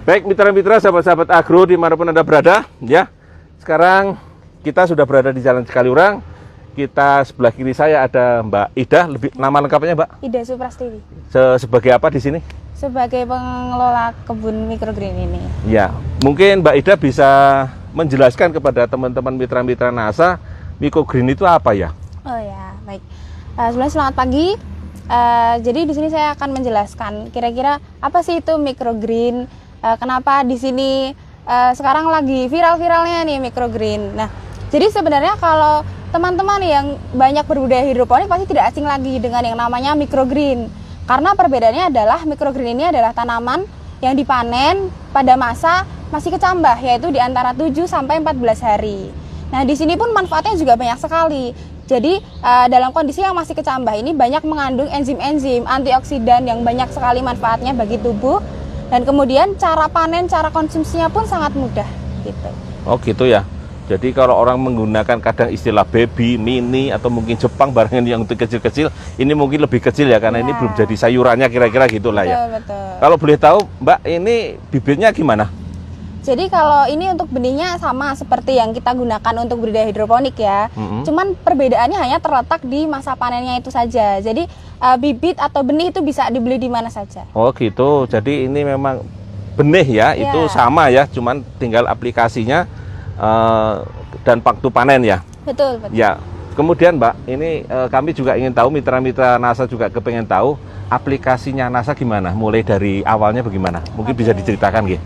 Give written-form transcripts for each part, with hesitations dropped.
Baik mitra-mitra, sahabat-sahabat agro dimanapun Anda berada, ya. Sekarang kita sudah berada di Jalan Cikaliurang. Kita sebelah kiri saya ada Mbak Ida, lebih nama lengkapnya Mbak? Ida Suprastiwi. Sebagai apa di sini? Sebagai pengelola kebun microgreen ini. Ya, mungkin Mbak Ida bisa menjelaskan kepada teman-teman mitra-mitra NASA, microgreen itu apa ya? Oh ya, baik. Sebelumnya selamat pagi. Jadi di sini saya akan menjelaskan kira-kira apa sih itu microgreen, kenapa di sini sekarang lagi viral-viralnya nih microgreen. Nah, jadi sebenarnya kalau teman-teman yang banyak berbudidaya hidroponik pasti tidak asing lagi dengan yang namanya microgreen. Karena perbedaannya adalah microgreen ini adalah tanaman yang dipanen pada masa masih kecambah, yaitu di antara 7 sampai 14 hari. Nah, di sini pun manfaatnya juga banyak sekali. Jadi dalam kondisi yang masih kecambah ini banyak mengandung enzim-enzim, antioksidan yang banyak sekali manfaatnya bagi tubuh. Dan kemudian cara panen, cara konsumsinya pun sangat mudah gitu. Oh gitu ya. Jadi kalau orang menggunakan kadang istilah baby, mini, atau mungkin Jepang barang yang untuk kecil-kecil, ini mungkin lebih kecil ya, karena ini belum jadi sayurannya kira-kira gitulah ya. Betul. Kalau boleh tahu Mbak, ini bibitnya gimana? Jadi kalau ini untuk benihnya sama seperti yang kita gunakan untuk budidaya hidroponik ya. Cuman perbedaannya hanya terletak di masa panennya itu saja. Jadi bibit atau benih itu bisa dibeli di mana saja. Oh gitu, jadi ini memang benih ya, itu sama ya, cuman tinggal aplikasinya dan waktu panen ya. Betul. Ya, kemudian Mbak, ini kami juga ingin tahu, mitra-mitra NASA juga kepengen tahu aplikasinya NASA gimana, mulai dari awalnya bagaimana? Mungkin bisa diceritakan gitu.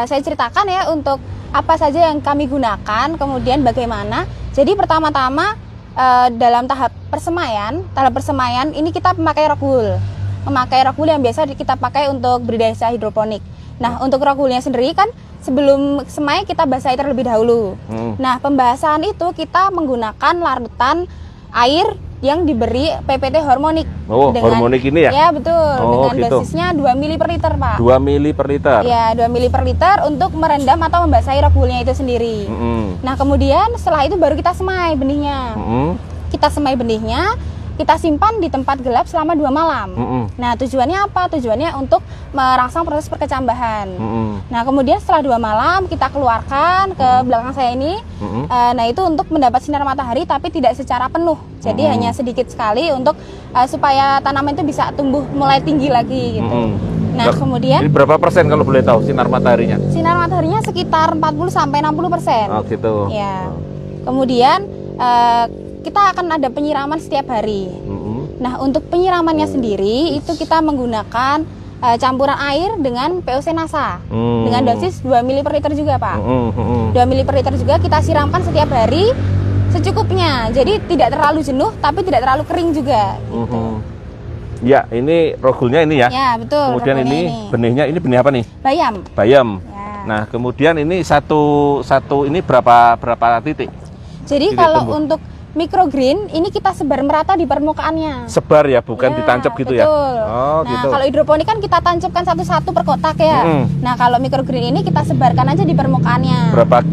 Saya ceritakan ya untuk apa saja yang kami gunakan, kemudian bagaimana. Jadi pertama-tama dalam tahap persemaian ini kita memakai rock wool yang biasa kita pakai untuk budidaya hidroponik. Nah, untuk rock woolnya sendiri kan sebelum semai kita basahi terlebih dahulu. Nah, pembasahan itu kita menggunakan larutan air yang diberi PPT hormonik. Hormonik ini ya? Ya, betul. Dengan gitu. Dosisnya 2 ml per liter, Pak. 2 ml per liter? Ya, 2 ml per liter untuk merendam atau membasahi rock woolnya itu sendiri. Nah, kemudian setelah itu baru kita semai benihnya. Kita semai benihnya, kita simpan di tempat gelap selama 2 malam. Nah, tujuannya apa? Tujuannya untuk merangsang proses perkecambahan. Nah, kemudian setelah 2 malam kita keluarkan ke belakang saya ini. Nah, itu untuk mendapat sinar matahari tapi tidak secara penuh. Jadi hanya sedikit sekali untuk supaya tanaman itu bisa tumbuh mulai tinggi lagi gitu. Nah, kemudian ini berapa persen kalau boleh tahu sinar mataharinya? Sinar mataharinya sekitar 40 sampai 60%. Oh, gitu. Ya. Kemudian kita akan ada penyiraman setiap hari. Nah, untuk penyiramannya sendiri itu kita menggunakan campuran air dengan POC NASA dengan dosis 2 ml per liter juga, Pak. 2 ml per liter juga kita siramkan setiap hari secukupnya. Jadi tidak terlalu jenuh tapi tidak terlalu kering juga. Gitu. Ya, ini rock woolnya ini ya. Ya, betul. Kemudian ini benihnya, ini benih apa nih? Bayam. Bayam. Ya. Nah, kemudian ini satu ini berapa titik? Jadi kalau untuk microgreen ini kita sebar merata di permukaannya. Sebar ya, bukan ditancap gitu ya? Oh, nah, gitu. Kalau hidroponik kan kita tancapkan satu-satu per kotak ya. Nah, kalau microgreen ini kita sebarkan aja di permukaannya. Berapa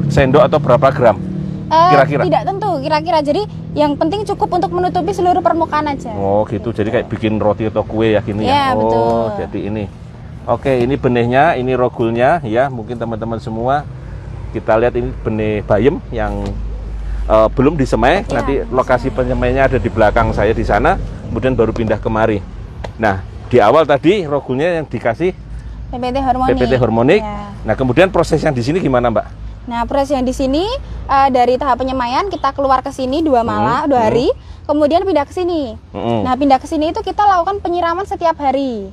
sendok atau berapa gram? Kira-kira? Tidak tentu, kira-kira. Jadi yang penting cukup untuk menutupi seluruh permukaan aja. Oh, gitu. Jadi kayak bikin roti atau kue ya gini ya? Oh, betul. Jadi ini. Oke, ini benihnya, ini rock woolnya ya. Mungkin teman-teman semua kita lihat ini benih bayam yang belum disemai, nanti lokasi penyemainya ada di belakang saya di sana, kemudian baru pindah kemari. Nah, di awal tadi rock woolnya yang dikasih PPT hormonik. Nah, kemudian proses yang di sini gimana, Mbak? Nah, proses yang di sini dari tahap penyemaian kita keluar ke sini 2 hari, kemudian pindah ke sini. Nah, pindah ke sini itu kita lakukan penyiraman setiap hari.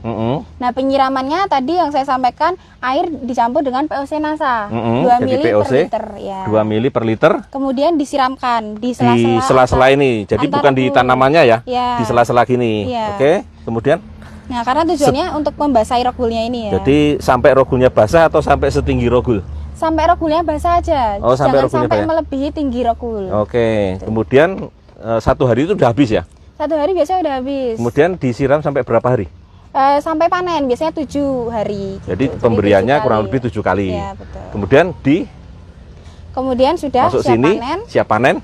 Nah, penyiramannya tadi yang saya sampaikan air dicampur dengan POC NASA 2 ml per liter ya. 2 ml per liter. Kemudian disiramkan di sela-sela ini. Jadi bukan di tanamannya ya. Di sela-sela gini. Oke. Kemudian nah, karena tujuannya untuk membasahi rock woolnya ini ya. Jadi sampai rock woolnya basah atau sampai setinggi rock wool? Sampai rock woolnya basah aja. Oh, jangan sampai melebihi tinggi rock wool. Oke. Kemudian 1 hari itu udah habis ya? 1 hari biasanya udah habis. Kemudian disiram sampai berapa hari? Sampai panen, biasanya 7 hari. Jadi pemberiannya kurang lebih 7 kali. Ya, betul. Kemudian sudah masuk siap sini, panen. Siap panen.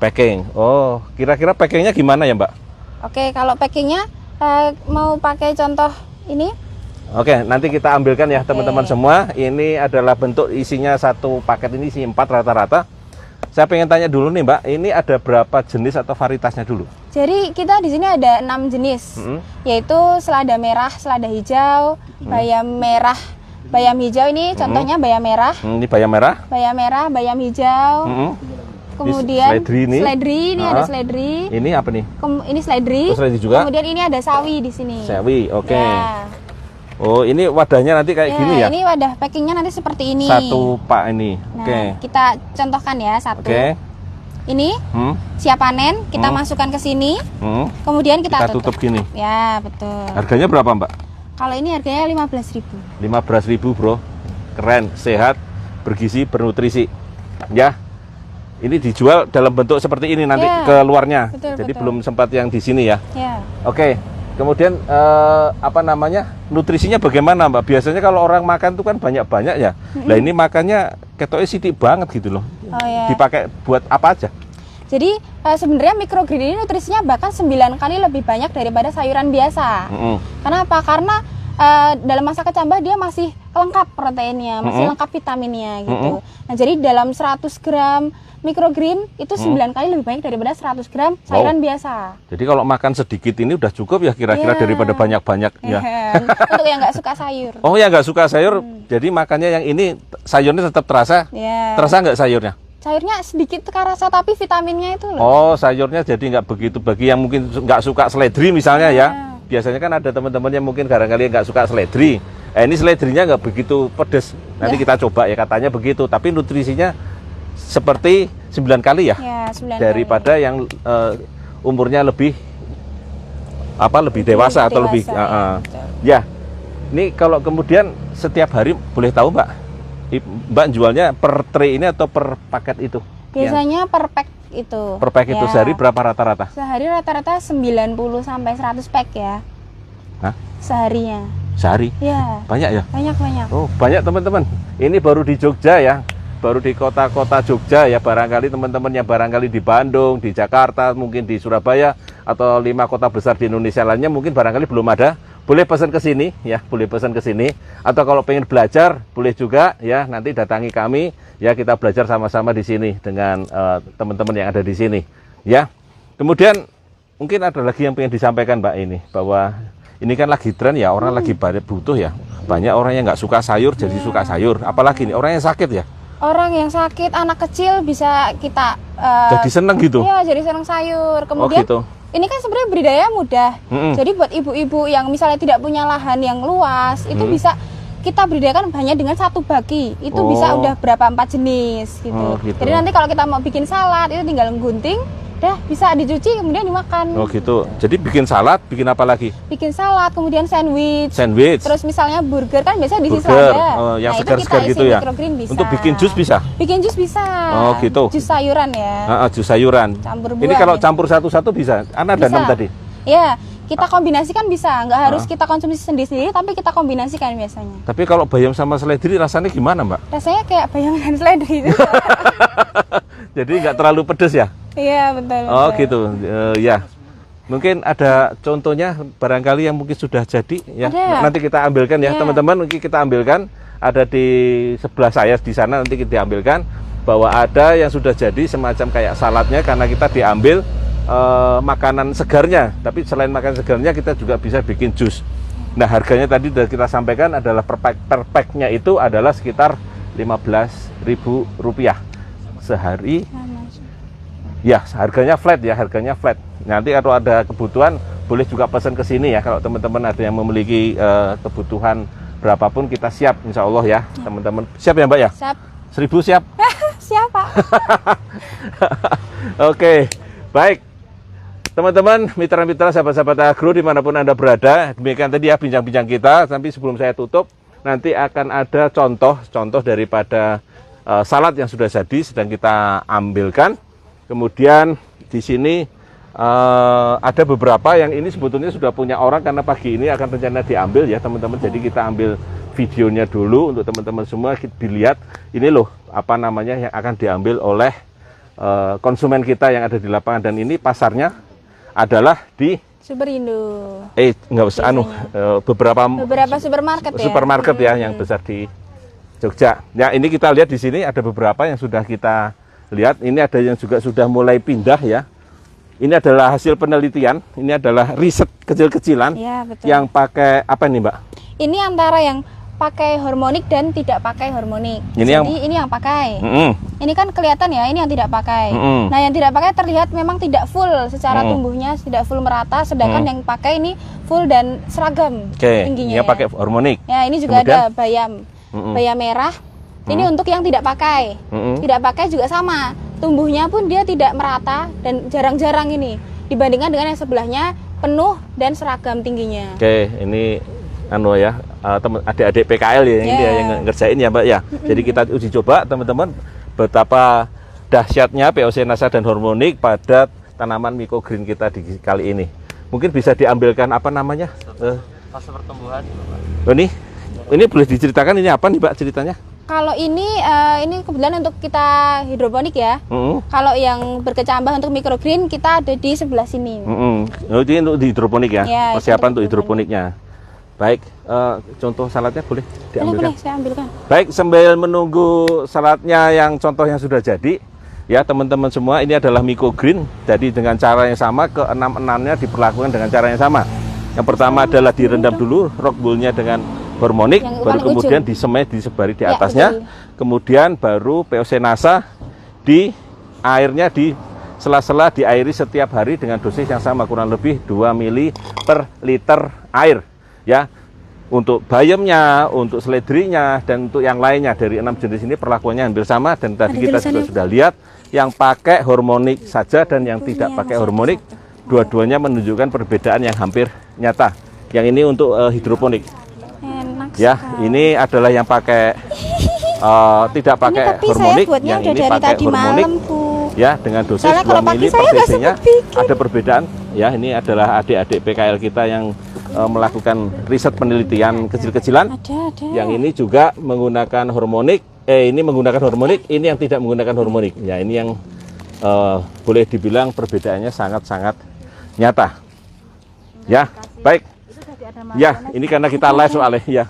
Packing. Oh, kira-kira packingnya gimana ya, Mbak? Oke, kalau packingnya mau pakai contoh ini Oke, nanti kita ambilkan ya teman-teman Oke. semua. Ini adalah bentuk isinya satu paket ini isi 4 rata-rata. Saya pengen tanya dulu nih Mbak, ini ada berapa jenis atau varietasnya dulu? Jadi kita di sini ada 6 jenis, yaitu selada merah, selada hijau, bayam merah, bayam hijau ini contohnya bayam merah, Ini bayam merah. bayam hijau. Kemudian seledri ini. ada seledri. Ini apa nih? Ini seledri. Oh, seledri juga. Kemudian ini ada sawi di sini. Sewi, oke. Ya. Oh, ini wadahnya nanti kayak gini ya? Ini wadah packingnya nanti seperti ini. Satu pak ini. Nah, Oke. kita contohkan ya satu. Oke. Ini siap panen, kita masukkan ke sini. Kemudian kita tutup gini. Ya, betul. Harganya berapa, Mbak? Kalau ini harganya 15.000. 15.000, Bro. Keren, sehat, bergizi, bernutrisi. Ya. Ini dijual dalam bentuk seperti ini nanti Ya. keluarnya. Betul, Jadi betul. belum sempat yang di sini ya. Ya. Oke. Kemudian apa namanya? Nutrisinya bagaimana, Mbak? Biasanya kalau orang makan tuh kan banyak-banyak ya. Nah, ini makannya ketoknya sitik banget gitu loh. Oh ya. Dipakai buat apa aja? Jadi sebenarnya microgreen ini nutrisinya bahkan 9 kali lebih banyak daripada sayuran biasa. Kenapa? Karena dalam masa kecambah dia masih lengkap proteinnya, masih lengkap vitaminnya gitu. Nah, jadi dalam 100 gram microgreen itu 9 kali lebih banyak daripada 100 gram sayuran biasa. Jadi kalau makan sedikit ini udah cukup ya kira-kira Iya. daripada banyak-banyak ya. Untuk yang nggak suka sayur. Oh ya nggak suka sayur, jadi makannya yang ini sayurnya tetap terasa. Ya. Terasa nggak sayurnya? Sayurnya sedikit rasa tapi vitaminnya itu loh. Oh, sayurnya jadi nggak begitu bagi yang mungkin nggak suka seledri misalnya ya. Biasanya kan ada teman-teman yang mungkin barangkali nggak suka seledri. Ini seledrinya nggak begitu pedes. Nanti kita coba ya, katanya begitu. Tapi nutrisinya seperti 9 kali ya, Ya, 9 daripada yang umurnya lebih lebih dewasa atau lebih ya, betul. ya. Ini kalau kemudian setiap hari boleh tahu Mbak, Mbak jualnya per tray ini atau per paket itu? Biasanya per pack itu. Per pack itu Ya. sehari berapa rata-rata? Sehari rata-rata 90 sampai 100 pack ya. Hah? Seharinya. Sehari? Ya. Banyak ya? Banyak. Oh, banyak teman-teman. Ini baru di Jogja ya. Baru di kota-kota Jogja ya, barangkali teman-teman yang barangkali di Bandung, di Jakarta, mungkin di Surabaya atau 5 kota besar di Indonesia lainnya mungkin barangkali belum ada. Boleh pesan ke sini ya, boleh pesan ke sini. Atau kalau pengen belajar boleh juga ya, nanti datangi kami ya, kita belajar sama-sama di sini dengan teman-teman yang ada di sini ya. Kemudian mungkin ada lagi yang pengen disampaikan Mbak ini, bahwa ini kan lagi tren ya, orang lagi butuh ya. Banyak orang yang nggak suka sayur jadi suka sayur, apalagi nih orang yang sakit ya. Orang yang sakit, anak kecil bisa kita Jadi seneng gitu. Iya, jadi seneng sayur. Kemudian gitu. ini kan sebenarnya budidaya mudah. Jadi buat ibu-ibu yang misalnya tidak punya lahan yang luas, itu bisa kita budidayakan hanya dengan satu baki. Itu bisa udah berapa 4 jenis gitu. Gitu. Jadi nanti kalau kita mau bikin salad itu tinggal gunting, dah bisa dicuci kemudian dimakan. Oh gitu. Jadi bikin salad, bikin apa lagi? Bikin salad, kemudian sandwich. Sandwich. Terus misalnya burger kan biasanya diisi Burger, selada. yang Nah, itu segar-segar kita gitu isi ya. microgreen bisa. Untuk bikin jus bisa? Bikin jus bisa. Oh, gitu. Jus sayuran ya. Jus sayuran. Campur Ini buah kalau gitu. campur satu-satu bisa. Ada Bisa. 6 tadi. Ya, kita kombinasikan bisa. Nggak harus kita konsumsi sendiri-sendiri, tapi kita kombinasikan biasanya. Tapi kalau bayam sama seledri rasanya gimana, Mbak? Rasanya kayak bayam dan seledri itu. Jadi nggak terlalu pedes ya? Iya, betul. Oh betul. gitu. Ya. Mungkin ada contohnya barangkali yang mungkin sudah jadi ya. Ada. Nanti kita ambilkan ya, Ya. teman-teman. Mungkin kita ambilkan, ada di sebelah saya di sana, nanti kita ambilkan bahwa ada yang sudah jadi semacam kayak saladnya, karena kita diambil makanan segarnya. Tapi selain makanan segarnya kita juga bisa bikin jus. Nah, harganya tadi sudah kita sampaikan adalah per pack-nya itu adalah sekitar Rp15.000 sehari. Ya, harganya flat ya, harganya flat. Nanti kalau ada kebutuhan boleh juga pesan ke sini ya. Kalau teman-teman ada yang memiliki kebutuhan berapapun, kita siap insya Allah ya, teman-teman. Siap ya Mbak ya? Siap. 1000 siap? Siapa? Oke, baik. Teman-teman, mitra-mitra, sahabat-sahabat agro dimanapun Anda berada, demikian tadi ya bincang-bincang kita. Tapi sebelum saya tutup, nanti akan ada contoh daripada salad yang sudah jadi, sedang kita ambilkan. Kemudian di sini ada beberapa yang ini sebetulnya sudah punya orang, karena pagi ini akan rencana diambil ya teman-teman. Jadi kita ambil videonya dulu untuk teman-teman semua dilihat. Ini loh apa namanya yang akan diambil oleh konsumen kita yang ada di lapangan, dan ini pasarnya adalah di Superindo. Nggak usah Beberapa supermarket ya. Supermarket ya yang besar di Jogja. Ya, ini kita lihat di sini ada beberapa yang sudah kita lihat. Ini ada yang juga sudah mulai pindah ya. Ini adalah hasil penelitian. Ini adalah riset kecil-kecilan Ya, betul. yang pakai apa nih, Mbak? Ini antara yang pakai hormonik dan tidak pakai hormonik. Jadi ini yang pakai. Ini kan kelihatan ya, ini yang tidak pakai. Nah, yang tidak pakai terlihat memang tidak full secara tumbuhnya, tidak full merata, sedangkan yang pakai ini full dan seragam tingginya. Yang pakai hormonik. Ya, ini juga ada bayam. Bayam merah. Ini untuk yang tidak pakai. Tidak pakai juga sama. Tumbuhnya pun dia tidak merata dan jarang-jarang ini dibandingkan dengan yang sebelahnya penuh dan seragam tingginya. Ini ya, adik-adik PKL ya, dia yang ngerjain ya, Mbak ya. Jadi kita uji coba teman-teman betapa dahsyatnya POC Nasa dan hormonik pada tanaman microgreen kita di kali ini. Mungkin bisa diambilkan apa namanya? Fase pertumbuhan. Ini boleh diceritakan ini apa nih, Mbak, ceritanya? Kalau ini kebetulan untuk kita hidroponik ya. Kalau yang berkecambah untuk microgreen kita ada di sebelah sini. Ini untuk hidroponik ya, persiapan untuk hidroponiknya. Baik, contoh saladnya boleh diambilkan? Boleh, saya ambilkan. Baik, sambil menunggu saladnya yang contoh yang sudah jadi, ya teman-teman semua, ini adalah microgreen. Jadi dengan cara yang sama, keenam-enamnya diperlakukan dengan cara yang sama. Yang pertama adalah direndam dulu rock woolnya dengan hormonik, baru kemudian disemai, disebari di atasnya. Kemudian baru POC Nasa di airnya di sela-sela diairi setiap hari dengan dosis yang sama, kurang lebih 2 ml per liter air. Ya, untuk bayamnya, untuk seledrinya, dan untuk yang lainnya dari 6 jenis ini perlakuannya hampir sama. Dan tadi kita juga sudah lihat yang pakai hormonik saja dan yang tidak pakai hormonik, dua-duanya menunjukkan perbedaan yang hampir nyata. Yang ini untuk hidroponik. Ya, ini adalah yang pakai tidak pakai hormonik, yang ini pakai hormonik. Ya, dengan dosis 2 ml per cc-nya ada perbedaan. Ya, ini adalah adik-adik PKL kita yang melakukan riset penelitian kecil-kecilan. Yang ini juga menggunakan hormonik. Ini menggunakan hormonik, ini yang tidak menggunakan hormonik. Ya, ini yang boleh dibilang perbedaannya sangat-sangat nyata. Ya, baik. Ya, ini karena kita live soalnya ya.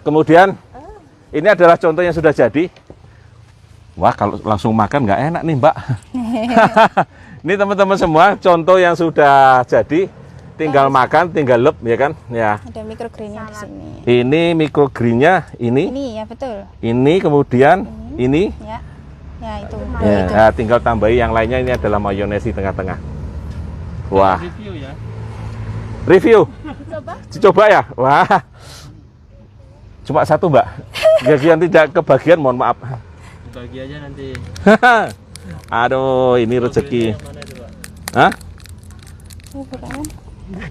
Kemudian ini adalah contoh yang sudah jadi. Wah, kalau langsung makan nggak enak nih, Mbak. Ini teman-teman semua contoh yang sudah jadi, tinggal makan, tinggal lep ya kan? Ya. Ada microgreennya di sini. Ini microgreennya ini. Ini ya betul. Ini kemudian ini. Ya. Ya itu. Ya, itu. Nah, tinggal tambahi yang lainnya, ini adalah mayones di tengah-tengah. Wah. Review ya. Review. Coba ya. Wah. Cuma satu, Mbak. Yang tidak kebagian, mohon maaf. Bagi aja nanti. Aduh, ini rezeki. Hah?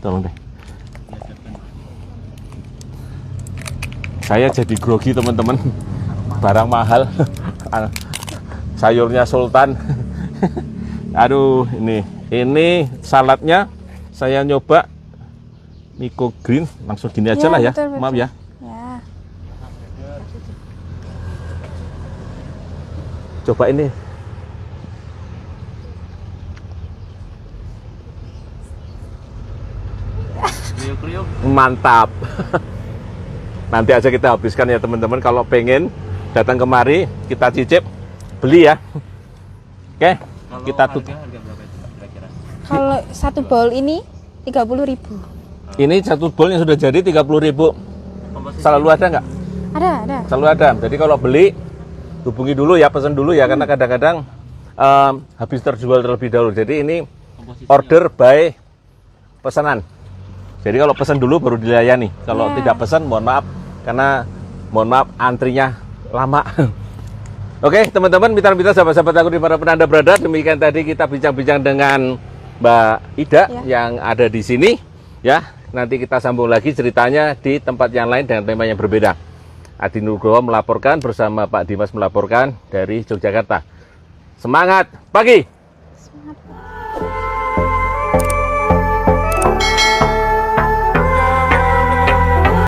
Tolong deh. Saya jadi grogi, teman-teman. Barang mahal. Sayurnya sultan. Aduh, ini saladnya saya nyoba microgreen, langsung gini aja lah ya. Betul. Maaf ya. Coba ini. Mantap. Nanti aja kita habiskan ya teman-teman. Kalau pengen datang kemari, kita cicip, beli ya. Oke, kita tutup. Kalau satu bowl ini 30.000. Ini satu bowl yang sudah jadi 30.000. Selalu ada nggak? Ada. Selalu ada. Jadi kalau beli, hubungi dulu ya, pesan dulu ya, karena kadang-kadang habis terjual terlebih dahulu. Jadi ini order by pesanan. Jadi kalau pesan dulu baru dilayani. Kalau tidak pesan, mohon maaf, karena mohon maaf antrinya lama. Oke teman-teman, mitra-mitra, sahabat-sahabat aku di para penanda berada, demikian tadi kita bincang-bincang dengan Mbak Ida yang ada di sini. Ya, nanti kita sambung lagi ceritanya di tempat yang lain dengan tema yang berbeda. Adi Nugroho melaporkan bersama Pak Dimas melaporkan dari Yogyakarta. Semangat pagi! Semangat.